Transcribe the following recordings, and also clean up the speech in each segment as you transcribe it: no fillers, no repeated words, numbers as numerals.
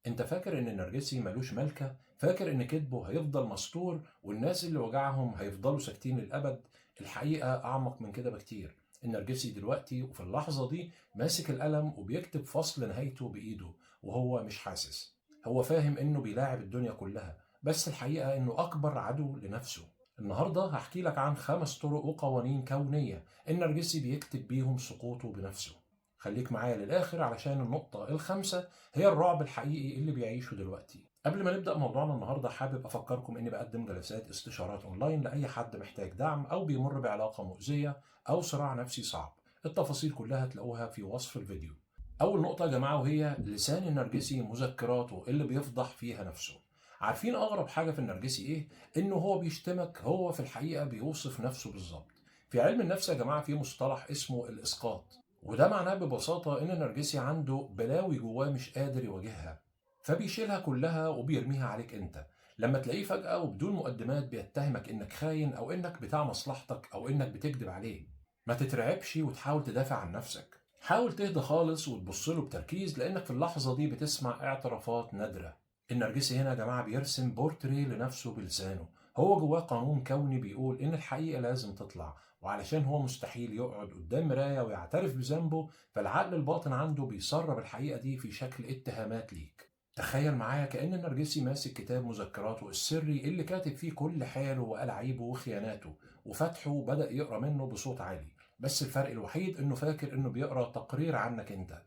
انت فاكر ان النرجسي ملوش ملكة؟ فاكر ان كذبه هيفضل مستور والناس اللي وجعهم هيفضلوا ساكتين للأبد؟ الحقيقة أعمق من كده بكتير. النرجسي دلوقتي وفي اللحظة دي ماسك القلم وبيكتب فصل نهايته بإيده وهو مش حاسس. هو فاهم انه بيلاعب الدنيا كلها، بس الحقيقة انه أكبر عدو لنفسه. النهاردة هحكي لك عن 5 طرق وقوانين كونية النرجسي بيكتب بيهم سقوطه بنفسه. خليك معايا للآخر علشان النقطة الخامسة هي الرعب الحقيقي اللي بيعيشه دلوقتي. قبل ما نبدأ موضوعنا النهاردة حابب أفكركم إني بقدم جلسات استشارات أونلاين لأي حد محتاج دعم أو بيمر بعلاقة مؤذية أو صراع نفسي صعب. التفاصيل كلها تلاقوها في وصف الفيديو. أول نقطة يا جماعة وهي لسان النرجسي مذكراته اللي بيفضح فيها نفسه. عارفين أغرب حاجة في النرجسي إيه؟ إنه هو بيشتمك، هو في الحقيقة بيوصف نفسه بالظبط. في علم النفس يا جماعة في مصطلح اسمه الإسقاط، وده معناه ببساطة إن النرجسي عنده بلاوي جواه مش قادر يواجهها، فبيشيلها كلها وبيرميها عليك أنت. لما تلاقيه فجأة وبدون مقدمات بيتهمك إنك خاين أو إنك بتاع مصلحتك أو إنك بتكذب عليه، ما تترعبش وتحاول تدافع عن نفسك. حاول تهدى خالص وتبص له بتركيز، لأنك في اللحظة دي بتسمع اعترافات نادرة. النرجسي هنا يا جماعة بيرسم بورتري لنفسه بلسانه. هو جواه قانون كوني بيقول إن الحقيقة لازم تطلع، وعلشان هو مستحيل يقعد قدام مراية ويعترف بذنبه، فالعقل الباطن عنده بيسرب الحقيقة دي في شكل اتهامات ليك. تخيل معايا كأن النرجسي ماسك كتاب مذكراته السري اللي كاتب فيه كل حاله وألاعيبه وخياناته، وفتحه وبدأ يقرأ منه بصوت عالي. بس الفرق الوحيد إنه فاكر إنه بيقرأ تقرير عنك أنت.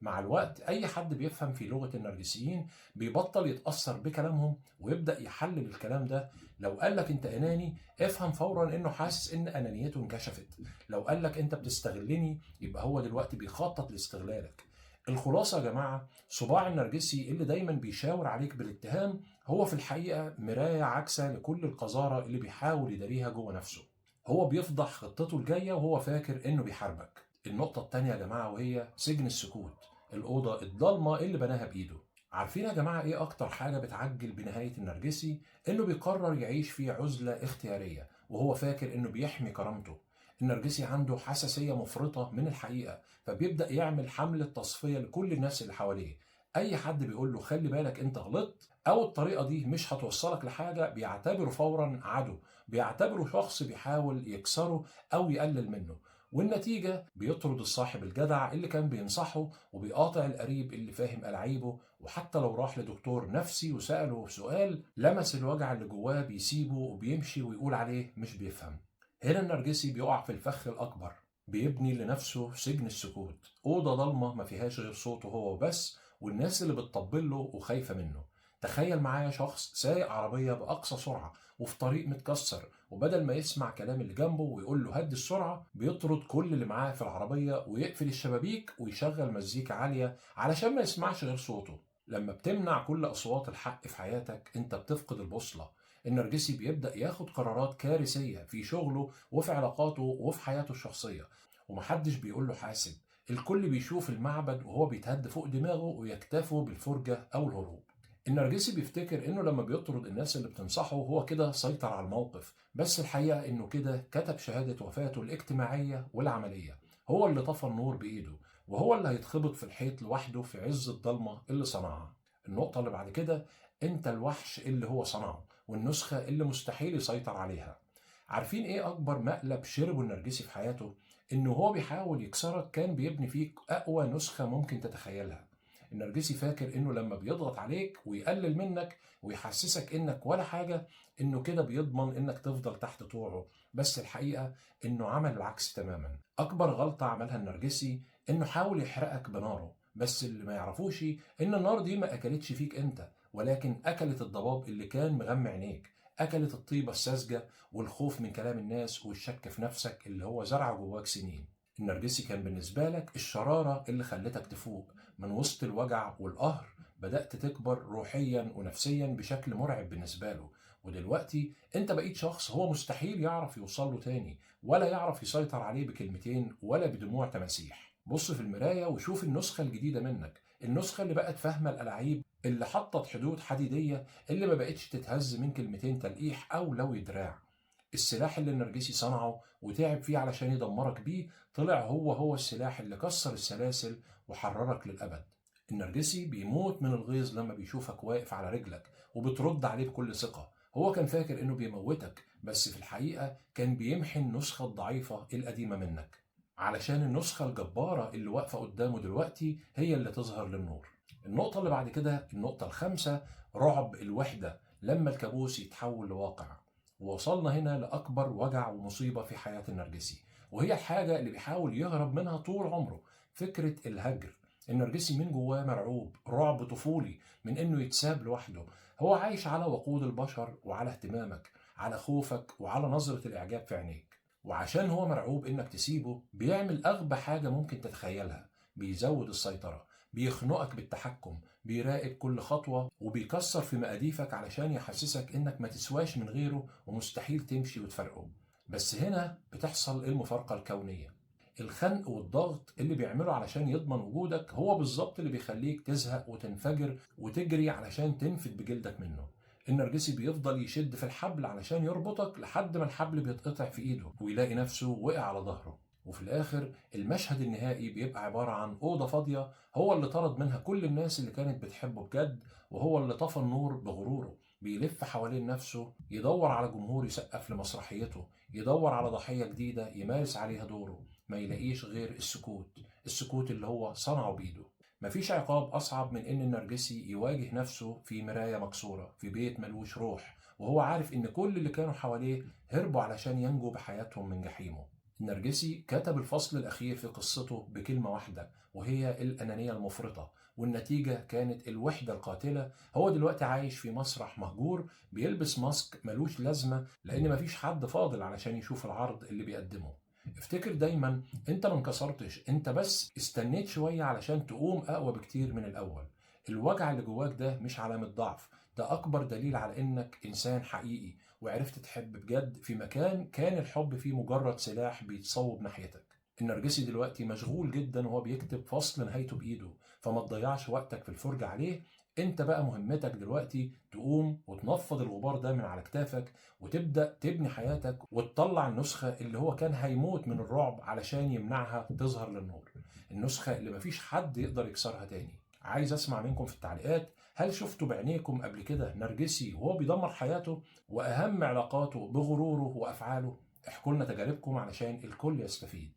مع الوقت أي حد بيفهم في لغة النرجسيين بيبطل يتأثر بكلامهم ويبدأ يحلل الكلام ده. لو قالك أنت أناني، افهم فورا إنه حاسس إن أنانيته انكشفت. لو قالك أنت بتستغلني، يبقى هو دلوقتي بيخطط لاستغلالك. الخلاصة يا جماعة، صباع النرجسي اللي دايما بيشاور عليك بالاتهام هو في الحقيقة مراية عاكسة لكل القذارة اللي بيحاول يداريها جوه نفسه. هو بيفضح خطته الجاية وهو فاكر إنه بيحاربك. النقطة التانية يا جماعة وهي سجن السكوت، الأوضة الضلمة اللي بناها بإيده. عارفين يا جماعة إيه أكتر حاجة بتعجل بنهاية النرجسي؟ إنه بيقرر يعيش في عزلة اختيارية وهو فاكر إنه بيحمي كرامته. النرجسي عنده حساسية مفرطة من الحقيقة، فبيبدأ يعمل حملة تصفية لكل الناس اللي حواليه. أي حد بيقول له خلي بالك أنت غلطت أو الطريقة دي مش هتوصلك لحاجة بيعتبره فورا عدو، بيعتبره شخص بيحاول يكسره أو يقلل منه. والنتيجة بيطرد الصاحب الجدع اللي كان بينصحه وبيقاطع القريب اللي فاهم ألاعيبه، وحتى لو راح لدكتور نفسي وسأله سؤال لمس الوجع اللي جواه بيسيبه وبيمشي ويقول عليه مش بيفهم. هنا النرجسي بيقع في الفخ الأكبر، بيبني لنفسه سجن السكوت، أوضة ضلمة ما فيهاش غير صوته هو بس والناس اللي بتطبل له وخايفة منه. تخيل معايا شخص سايق عربية بأقصى سرعة وفي طريق متكسر، وبدل ما يسمع كلام اللي جنبه ويقول له هدي السرعة، بيطرد كل اللي معاه في العربية ويقفل الشبابيك ويشغل مزيكا عالية علشان ما يسمعش غير صوته. لما بتمنع كل أصوات الحق في حياتك أنت بتفقد البوصلة. النرجسي بيبدأ ياخد قرارات كارثية في شغله وفي علاقاته وفي حياته الشخصية، ومحدش بيقول له حاسب. الكل بيشوف المعبد وهو بيتهد فوق دماغه ويكتفوا بالفرجة أو الهروب. النرجسي بيفتكر إنه لما بيطرد الناس اللي بتنصحه هو كده سيطر على الموقف، بس الحقيقة إنه كده كتب شهادة وفاته الاجتماعية والعملية. هو اللي طفى النور بإيده، وهو اللي هيتخبط في الحيط لوحده في عز الضلمة اللي صنعها. النقطة اللي بعد كده، أنت الوحش اللي هو صنعه والنسخة اللي مستحيل يسيطر عليها. عارفين إيه أكبر مقلب شربه النرجسي في حياته؟ إنه هو بيحاول يكسرك كان بيبني فيك أقوى نسخة ممكن تتخيلها. النرجسي فاكر إنه لما بيضغط عليك ويقلل منك ويحسسك إنك ولا حاجة، إنه كده بيضمن إنك تفضل تحت طوعه. بس الحقيقة إنه عمل العكس تماما. أكبر غلطة عملها النرجسي إنه حاول يحرقك بناره، بس اللي ما يعرفوش إن النار دي ما أكلتش فيك أنت، ولكن أكلت الضباب اللي كان مغمى عينيك، أكلت الطيبة الساذجة والخوف من كلام الناس والشك في نفسك اللي هو زرعه جواك سنين. النرجسي كان بالنسبة لك الشرارة اللي خلتك تفوق من وسط الوجع والقهر، بدأت تكبر روحيا ونفسيا بشكل مرعب بالنسبة له. ودلوقتي انت بقيت شخص هو مستحيل يعرف يوصل له تاني، ولا يعرف يسيطر عليه بكلمتين ولا بدموع تماسيح. بص في المراية وشوف النسخة الجديدة منك، النسخة اللي بقت فاهمة الألاعيب، اللي حطت حدود حديدية، اللي ما بقتش تتهز من كلمتين تلقيح أو لو دراع. السلاح اللي النرجسي صنعه وتعب فيه علشان يدمرك بيه طلع هو السلاح اللي كسر السلاسل وحررك للأبد. النرجسي بيموت من الغيظ لما بيشوفك واقف على رجلك وبترد عليه بكل ثقة. هو كان فاكر انه بيموتك، بس في الحقيقة كان بيمحي النسخة الضعيفة القديمة منك، علشان النسخة الجبارة اللي واقفة قدامه دلوقتي هي اللي تظهر للنور. النقطة اللي بعد كده، النقطة الخامسة، رعب الوحدة لما الكابوس يتحول لواقع. ووصلنا هنا لأكبر وجع ومصيبة في حياة النرجسي، وهي الحاجة اللي بيحاول يهرب منها طول عمره، فكرة الهجر. النرجسي من جواه مرعوب رعب طفولي من انه يتساب لوحده. هو عايش على وقود البشر وعلى اهتمامك، على خوفك وعلى نظرة الإعجاب في عينيك. وعشان هو مرعوب انك تسيبه بيعمل أغبى حاجة ممكن تتخيلها: بيزود السيطرة، بيخنقك بالتحكم، بيراقب كل خطوة، وبيكسر في مقاديفك علشان يحسسك انك ما تسواش من غيره ومستحيل تمشي وتفرقه. بس هنا بتحصل المفارقة الكونية. الخنق والضغط اللي بيعمله علشان يضمن وجودك هو بالظبط اللي بيخليك تزهق وتنفجر وتجري علشان تنفد بجلدك منه. النرجسي بيفضل يشد في الحبل علشان يربطك لحد ما الحبل بيتقطع في ايده ويلاقي نفسه وقع على ظهره. وفي الاخر المشهد النهائي بيبقى عبارة عن أوضة فاضية هو اللي طرد منها كل الناس اللي كانت بتحبه بجد، وهو اللي طفى النور بغروره. بيلف حوالين نفسه يدور على جمهور يسقف لمسرحيته، يدور على ضحية جديدة يمارس عليها دوره، ما يلاقيش غير السكوت، السكوت اللي هو صنعه بإيده. مفيش عقاب أصعب من إن النرجسي يواجه نفسه في مراية مكسورة في بيت ملوش روح، وهو عارف إن كل اللي كانوا حواليه هربوا علشان ينجوا بحياتهم من جحيمه. النرجسي كتب الفصل الأخير في قصته بكلمة واحدة، وهي الأنانية المفرطة، والنتيجة كانت الوحدة القاتلة. هو دلوقتي عايش في مسرح مهجور، بيلبس ماسك ملوش لازمة لأن مفيش حد فاضل علشان يشوف العرض اللي بيقدمه. افتكر دايما، انت ما انكسرتش، انت بس استنيت شوية علشان تقوم اقوى بكتير من الاول. الوجع اللي جواك ده مش علامة ضعف، ده اكبر دليل على انك انسان حقيقي وعرفت تحب بجد في مكان كان الحب فيه مجرد سلاح بيتصوب ناحيتك. النرجسي دلوقتي مشغول جدا وهو بيكتب فصل نهايته بايده، فما تضيعش وقتك في الفرجة عليه. انت بقى مهمتك دلوقتي تقوم وتنفض الغبار ده من على كتافك، وتبدأ تبني حياتك وتطلع النسخة اللي هو كان هيموت من الرعب علشان يمنعها تظهر للنور، النسخة اللي مفيش حد يقدر يكسرها تاني. عايز اسمع منكم في التعليقات، هل شفتوا بعينيكم قبل كده نرجسي وهو بيدمر حياته واهم علاقاته بغروره وافعاله؟ احكوا لنا تجاربكم علشان الكل يستفيد.